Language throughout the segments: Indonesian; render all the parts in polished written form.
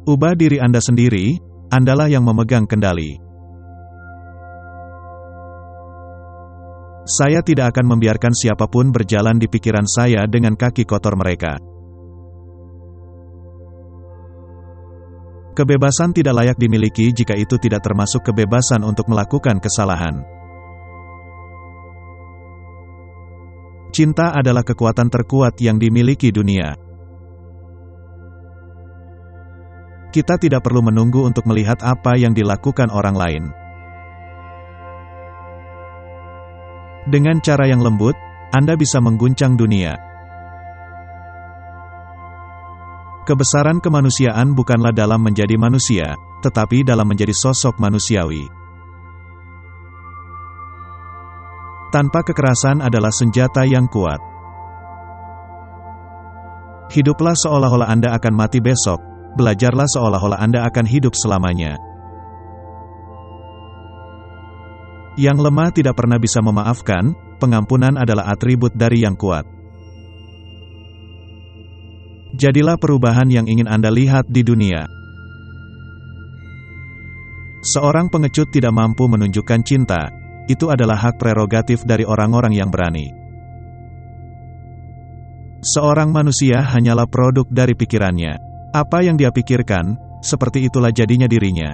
Ubah diri Anda sendiri, Andalah yang memegang kendali. Saya tidak akan membiarkan siapapun berjalan di pikiran saya dengan kaki kotor mereka. Kebebasan tidak layak dimiliki jika itu tidak termasuk kebebasan untuk melakukan kesalahan. Cinta adalah kekuatan terkuat yang dimiliki dunia. Kita tidak perlu menunggu untuk melihat apa yang dilakukan orang lain. Dengan cara yang lembut, Anda bisa mengguncang dunia. Kebesaran kemanusiaan bukanlah dalam menjadi manusia, tetapi dalam menjadi sosok manusiawi. Tanpa kekerasan adalah senjata yang kuat. Hiduplah seolah-olah Anda akan mati besok. Belajarlah seolah-olah Anda akan hidup selamanya. Yang lemah tidak pernah bisa memaafkan, pengampunan adalah atribut dari yang kuat. Jadilah perubahan yang ingin Anda lihat di dunia. Seorang pengecut tidak mampu menunjukkan cinta, itu adalah hak prerogatif dari orang-orang yang berani. Seorang manusia hanyalah produk dari pikirannya. Apa yang dia pikirkan, seperti itulah jadinya dirinya.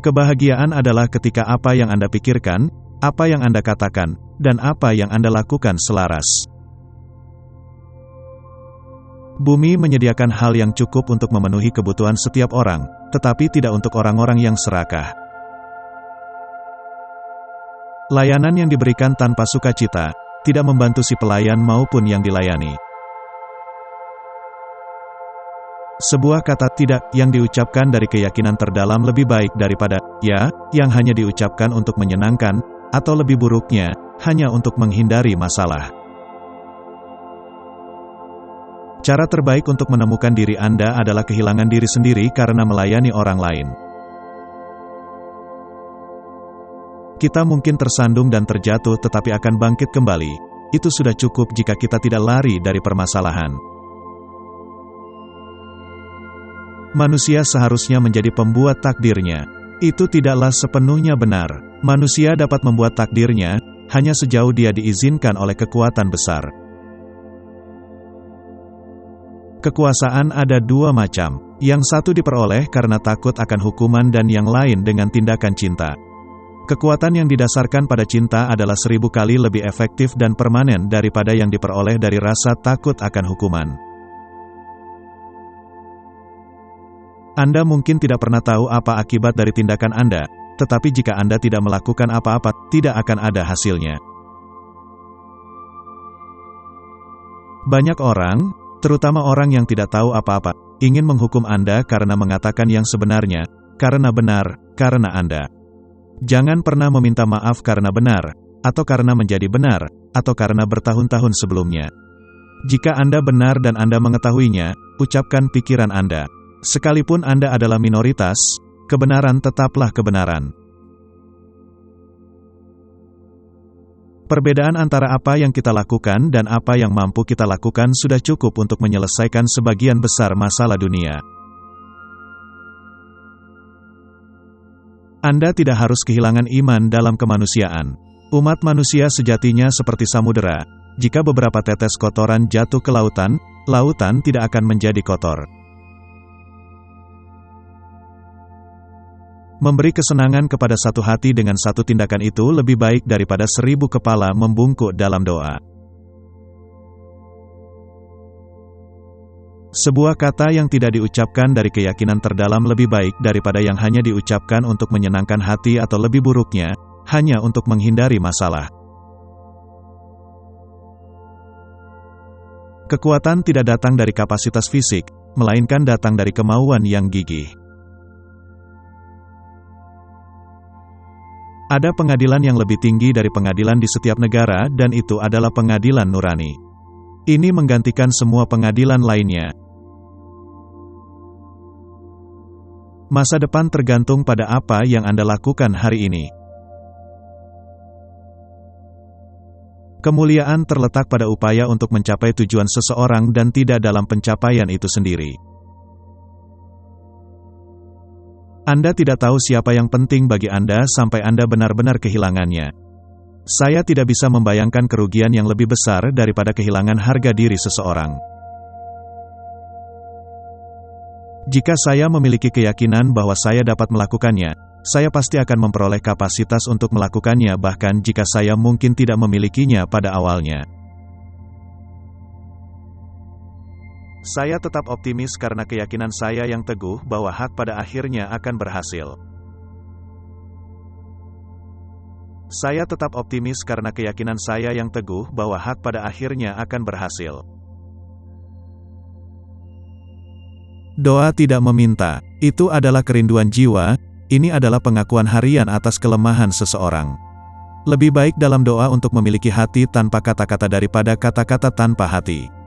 Kebahagiaan adalah ketika apa yang Anda pikirkan, apa yang Anda katakan, dan apa yang Anda lakukan selaras. Bumi menyediakan hal yang cukup untuk memenuhi kebutuhan setiap orang, tetapi tidak untuk orang-orang yang serakah. Layanan yang diberikan tanpa sukacita, tidak membantu si pelayan maupun yang dilayani. Sebuah kata tidak yang diucapkan dari keyakinan terdalam lebih baik daripada ya yang hanya diucapkan untuk menyenangkan, atau lebih buruknya, hanya untuk menghindari masalah. Cara terbaik untuk menemukan diri Anda adalah kehilangan diri sendiri karena melayani orang lain. Kita mungkin tersandung dan terjatuh tetapi akan bangkit kembali. Itu sudah cukup jika kita tidak lari dari permasalahan. Manusia seharusnya menjadi pembuat takdirnya. Itu tidaklah sepenuhnya benar. Manusia dapat membuat takdirnya, hanya sejauh dia diizinkan oleh kekuatan besar. Kekuasaan ada dua macam. Yang satu diperoleh karena takut akan hukuman dan yang lain dengan tindakan cinta. Kekuatan yang didasarkan pada cinta adalah 1000 kali lebih efektif dan permanen daripada yang diperoleh dari rasa takut akan hukuman. Anda mungkin tidak pernah tahu apa akibat dari tindakan Anda, tetapi jika Anda tidak melakukan apa-apa, tidak akan ada hasilnya. Banyak orang, terutama orang yang tidak tahu apa-apa, ingin menghukum Anda karena mengatakan yang sebenarnya, karena benar, karena Anda. Jangan pernah meminta maaf karena benar, atau karena menjadi benar, atau karena bertahun-tahun sebelumnya. Jika Anda benar dan Anda mengetahuinya, ucapkan pikiran Anda. Sekalipun Anda adalah minoritas, kebenaran tetaplah kebenaran. Perbedaan antara apa yang kita lakukan dan apa yang mampu kita lakukan sudah cukup untuk menyelesaikan sebagian besar masalah dunia. Anda tidak harus kehilangan iman dalam kemanusiaan. Umat manusia sejatinya seperti samudera. Jika beberapa tetes kotoran jatuh ke lautan, lautan tidak akan menjadi kotor. Memberi kesenangan kepada satu hati dengan satu tindakan itu lebih baik daripada 1000 kepala membungkuk dalam doa. Sebuah kata yang tidak diucapkan dari keyakinan terdalam lebih baik daripada yang hanya diucapkan untuk menyenangkan hati atau lebih buruknya, hanya untuk menghindari masalah. Kekuatan tidak datang dari kapasitas fisik, melainkan datang dari kemauan yang gigih. Ada pengadilan yang lebih tinggi dari pengadilan di setiap negara dan itu adalah pengadilan nurani. Ini menggantikan semua pengadilan lainnya. Masa depan tergantung pada apa yang Anda lakukan hari ini. Kemuliaan terletak pada upaya untuk mencapai tujuan seseorang dan tidak dalam pencapaian itu sendiri. Anda tidak tahu siapa yang penting bagi Anda sampai Anda benar-benar kehilangannya. Saya tidak bisa membayangkan kerugian yang lebih besar daripada kehilangan harga diri seseorang. Jika saya memiliki keyakinan bahwa saya dapat melakukannya, saya pasti akan memperoleh kapasitas untuk melakukannya bahkan jika saya mungkin tidak memilikinya pada awalnya. Saya tetap optimis karena keyakinan saya yang teguh bahwa hak pada akhirnya akan berhasil. Saya tetap optimis karena keyakinan saya yang teguh bahwa hak pada akhirnya akan berhasil. Doa tidak meminta, itu adalah kerinduan jiwa, ini adalah pengakuan harian atas kelemahan seseorang. Lebih baik dalam doa untuk memiliki hati tanpa kata-kata daripada kata-kata tanpa hati.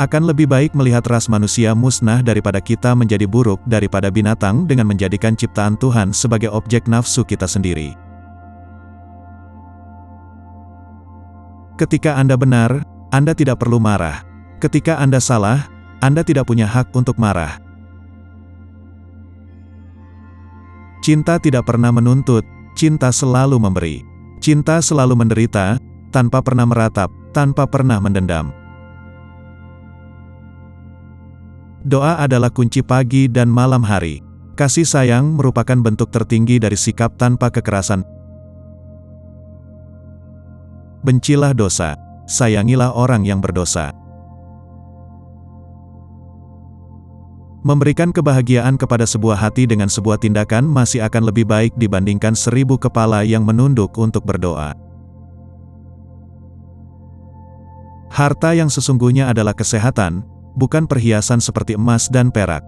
Akan lebih baik melihat ras manusia musnah daripada kita menjadi buruk daripada binatang dengan menjadikan ciptaan Tuhan sebagai objek nafsu kita sendiri. Ketika Anda benar, Anda tidak perlu marah. Ketika Anda salah, Anda tidak punya hak untuk marah. Cinta tidak pernah menuntut, cinta selalu memberi. Cinta selalu menderita, tanpa pernah meratap, tanpa pernah mendendam. Doa adalah kunci pagi dan malam hari. Kasih sayang merupakan bentuk tertinggi dari sikap tanpa kekerasan. Bencilah dosa, sayangilah orang yang berdosa. Memberikan kebahagiaan kepada sebuah hati dengan sebuah tindakan masih akan lebih baik dibandingkan 1000 kepala yang menunduk untuk berdoa. Harta yang sesungguhnya adalah kesehatan, bukan perhiasan seperti emas dan perak.